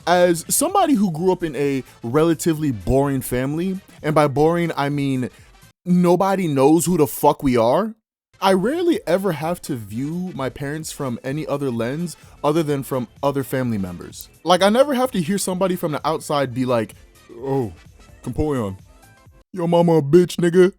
As somebody who grew up in a relatively boring family, and by boring, I mean nobody knows who the fuck we are, I rarely ever have to view my parents from any other lens other than from other family members. Like, I never have to hear somebody from the outside be like, "Oh, Compoyon, your mama a bitch, nigga."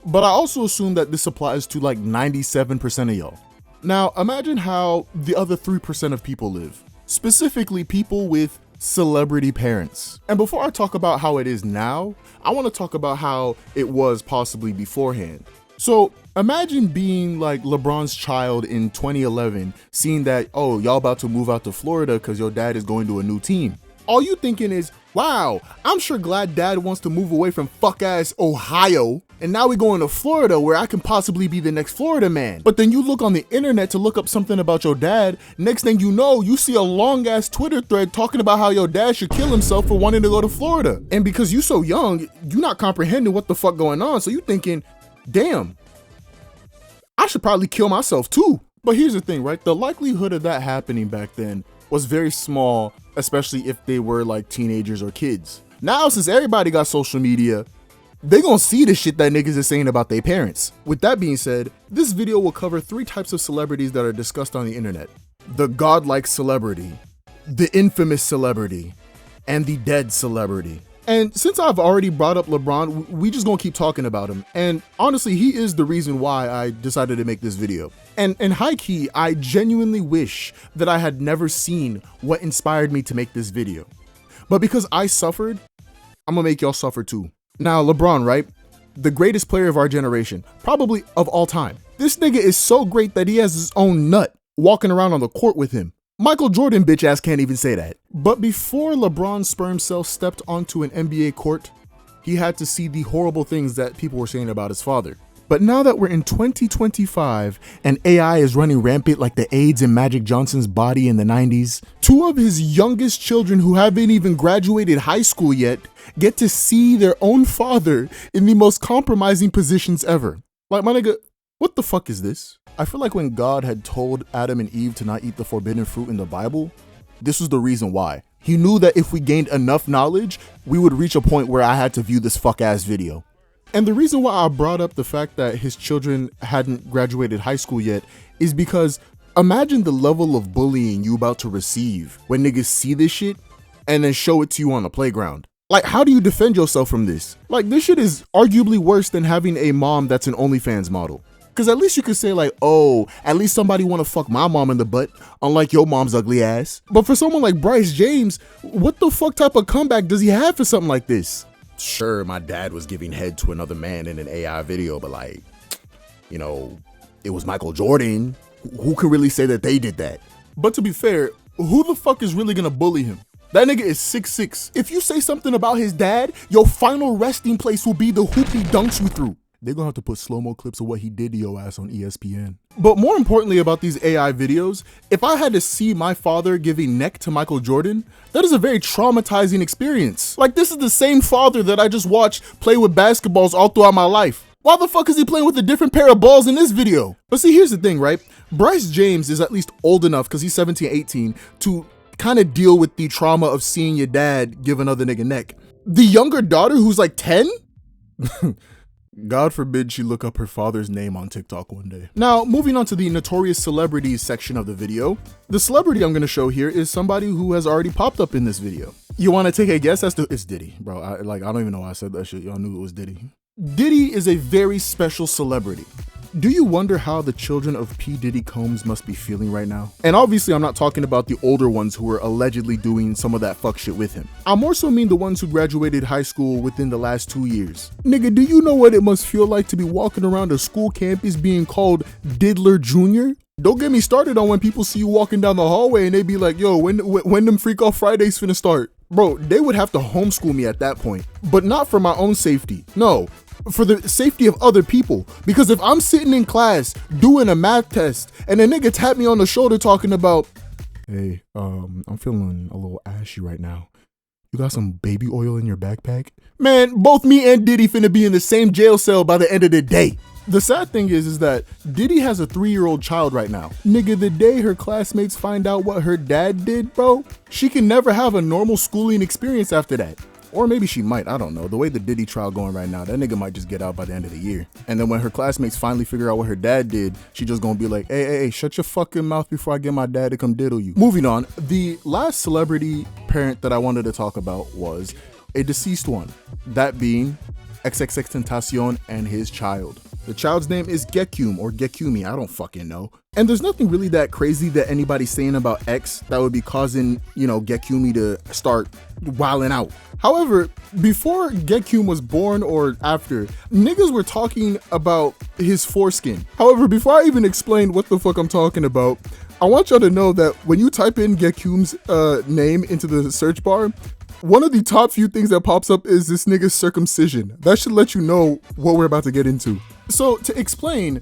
But I also assume that this applies to like 97% of y'all. Now, imagine how the other 3% of people live. Specifically, people with celebrity parents. And before I talk about how it is now, I want to talk about how it was possibly beforehand. So imagine being like LeBron's child in 2011, seeing that, oh, y'all about to move out to Florida because your dad is going to a new team. All you thinking is, wow, I'm sure glad dad wants to move away from fuck ass Ohio. And now we're going to Florida where I can possibly be the next Florida man. But then you look on the internet to look up something about your dad. Next thing you know, you see a long ass Twitter thread talking about how your dad should kill himself for wanting to go to Florida. And because you so young, you're not comprehending what the fuck going on. So you thinking, damn, I should probably kill myself too. But here's the thing, right? The likelihood of that happening back then was very small, especially if they were like teenagers or kids. Now, since everybody got social media, they gonna see the shit that niggas is saying about their parents. With that being said, this video will cover 3 types of celebrities that are discussed on the internet: the godlike celebrity, the infamous celebrity, and the dead celebrity. And since I've already brought up LeBron, we just gonna keep talking about him. And honestly, he is the reason why I decided to make this video. And high key, I genuinely wish that I had never seen what inspired me to make this video. But because I suffered, I'm gonna make y'all suffer too. Now, LeBron, right? The greatest player of our generation, probably of all time. This nigga is so great that he has his own nut walking around on the court with him. Michael Jordan bitch ass can't even say that. But before LeBron's sperm cell stepped onto an NBA court, he had to see the horrible things that people were saying about his father. But now that we're in 2025 and AI is running rampant like the AIDS in Magic Johnson's body in the 90s, 2 of his youngest children who haven't even graduated high school yet get to see their own father in the most compromising positions ever. Like, my nigga, what the fuck is this? I feel like when God had told Adam and Eve to not eat the forbidden fruit in the Bible, this was the reason why. He knew that if we gained enough knowledge, we would reach a point where I had to view this fuck ass video. And the reason why I brought up the fact that his children hadn't graduated high school yet is because imagine the level of bullying you about to receive when niggas see this shit and then show it to you on the playground. Like, how do you defend yourself from this? Like, this shit is arguably worse than having a mom that's an OnlyFans model. Cause at least you could say like, oh, at least somebody wanna fuck my mom in the butt, unlike your mom's ugly ass. But for someone like Bryce James, what the fuck type of comeback does he have for something like this? Sure, my dad was giving head to another man in an AI video, but like, you know, it was Michael Jordan. Who can really say that they did that? But to be fair, who the fuck is really gonna bully him? That nigga is 6'6". If you say something about his dad, your final resting place will be the hoop he dunks you through. They're gonna have to put slow-mo clips of what he did to your ass on ESPN. But more importantly about these AI videos, if I had to see my father giving neck to Michael Jordan, that is a very traumatizing experience. Like, this is the same father that I just watched play with basketballs all throughout my life. Why the fuck is he playing with a different pair of balls in this video? But see, here's the thing, right? Bryce James is at least old enough, because he's 17, 18, to kind of deal with the trauma of seeing your dad give another nigga neck. The younger daughter who's like 10? God forbid she look up her father's name on TikTok one day. Now, moving on to the notorious celebrities section of the video. The celebrity I'm gonna show here is somebody who has already popped up in this video. You wanna take a guess as to, it's Diddy, bro. I don't even know why I said that shit. Y'all knew it was Diddy. Diddy is a very special celebrity. Do you wonder how the children of P. Diddy Combs must be feeling right now? And obviously I'm not talking about the older ones who were allegedly doing some of that fuck shit with him. I more so mean the ones who graduated high school within the last 2 years. Nigga, do you know what it must feel like to be walking around a school campus being called Diddler Jr.? Don't get me started on when people see you walking down the hallway and they be like, yo, when them Freak Off Fridays finna start? Bro, they would have to homeschool me at that point. But not for my own safety. No. For the safety of other people. Because if I'm sitting in class doing a math test and a nigga tap me on the shoulder talking about, hey, I'm feeling a little ashy right now. You got some baby oil in your backpack? Man, both me and Diddy finna be in the same jail cell by the end of the day. The sad thing is that Diddy has a 3-year-old child right now. Nigga, the day her classmates find out what her dad did, bro, she can never have a normal schooling experience after that. Or maybe she might, I don't know. The way the Diddy trial going right now, that nigga might just get out by the end of the year. And then when her classmates finally figure out what her dad did, she just gonna be like, hey, shut your fucking mouth before I get my dad to come diddle you. Moving on, the last celebrity parent that I wanted to talk about was a deceased one. That being XXXTentacion and his child. The child's name is Gekyum or Gekumi, I don't fucking know. And there's nothing really that crazy that anybody's saying about X that would be causing, Gekumi to start wilding out. However, before Gekyum was born or after, niggas were talking about his foreskin. However, before I even explain what the fuck I'm talking about, I want y'all to know that when you type in Gekyum's name into the search bar, one of the top few things that pops up is this nigga's circumcision. That should let you know what we're about to get into. So to explain,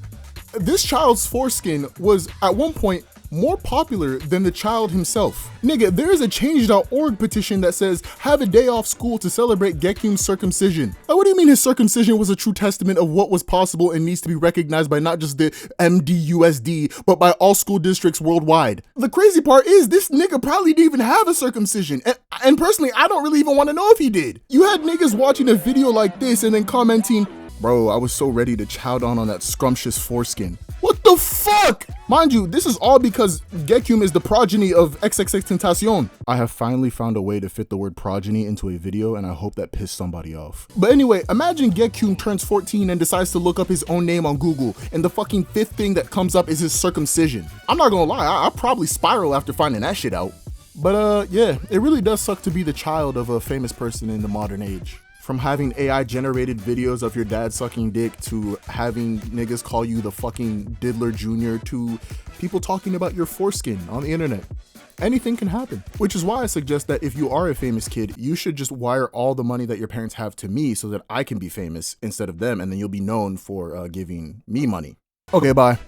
this child's foreskin was at one point more popular than the child himself. Nigga, there is a change.org petition that says have a day off school to celebrate Gekyum's circumcision. Like, what do you mean his circumcision was a true testament of what was possible and needs to be recognized by not just the MDUSD, but by all school districts worldwide? The crazy part is this nigga probably didn't even have a circumcision. And personally, I don't really even want to know if he did. You had niggas watching a video like this and then commenting, bro, I was so ready to chow down on that scrumptious foreskin. What the fuck? Mind you, this is all because Gekyum is the progeny of XXXTentacion. I have finally found a way to fit the word progeny into a video, and I hope that pissed somebody off. But anyway, imagine Gekyum turns 14 and decides to look up his own name on Google, and the fucking 5th thing that comes up is his circumcision. I'm not gonna lie, I'll probably spiral after finding that shit out. But yeah, it really does suck to be the child of a famous person in the modern age. From having AI generated videos of your dad sucking dick to having niggas call you the fucking diddler junior to people talking about your foreskin on the internet. Anything can happen, which is why I suggest that if you are a famous kid, you should just wire all the money that your parents have to me so that I can be famous instead of them, and then you'll be known for giving me money. Okay, bye.